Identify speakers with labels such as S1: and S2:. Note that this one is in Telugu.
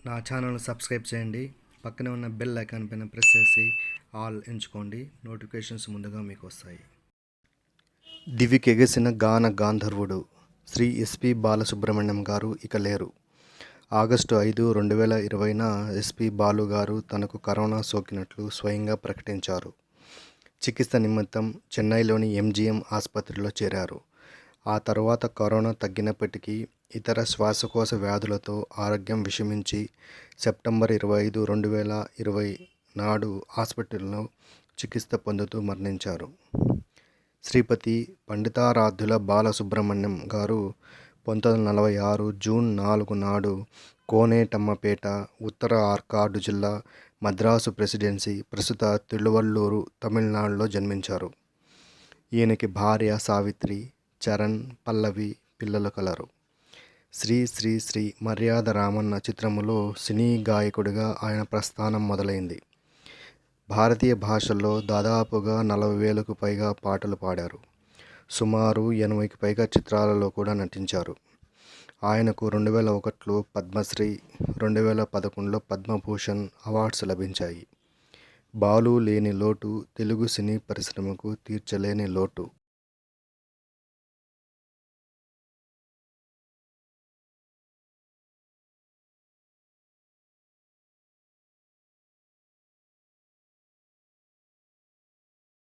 S1: నా ఛానల్ని సబ్స్క్రైబ్ చేయండి. పక్కనే ఉన్న బెల్ ఐకాన్ పైన ప్రెస్ చేసి ఆల్ ఎంచుకోండి. నోటిఫికేషన్స్ ముందుగా మీకు వస్తాయి. దివికెగసిన గాన గాంధర్వుడు శ్రీ ఎస్పి బాలసుబ్రహ్మణ్యం గారు ఇక లేరు. ఆగస్టు 5, 2020న ఎస్పి బాలు గారు తనకు కరోనా సోకినట్లు స్వయంగా ప్రకటించారు. చికిత్స నిమిత్తం చెన్నైలోని ఎంజిఎం ఆసుపత్రిలో చేరారు. ఆ తర్వాత కరోనా తగ్గినప్పటికీ ఇతర శ్వాసకోశ వ్యాధులతో ఆరోగ్యం విషమించి సెప్టెంబర్ 25, 2020 నాడు హాస్పిటల్లో చికిత్స పొందుతూ మరణించారు. శ్రీపతి పండితారాధ్యుల బాలసుబ్రహ్మణ్యం గారు 1946 జూన్ 4 నాడు కోనేటమ్మపేట, ఉత్తర ఆర్కాడు జిల్లా, మద్రాసు ప్రెసిడెన్సీ, ప్రస్తుత తిరువళ్ళూరు, తమిళనాడులో జన్మించారు. ఈయనకి భార్య సావిత్రి, చరణ్, పల్లవి పిల్లలు కలరు. శ్రీ శ్రీ శ్రీ మర్యాద రామన్న చిత్రములో సినీ గాయకుడిగా ఆయన ప్రస్థానం మొదలైంది. భారతీయ భాషల్లో దాదాపుగా 40,000కు పైగా పాటలు పాడారు. సుమారు 80కి పైగా చిత్రాలలో కూడా నటించారు. ఆయనకు 2001లో పద్మశ్రీ, 2011లో పద్మభూషణ్ అవార్డ్స్ లభించాయి. బాలు లేని లోటు తెలుగు సినీ పరిశ్రమకు తీర్చలేని లోటు.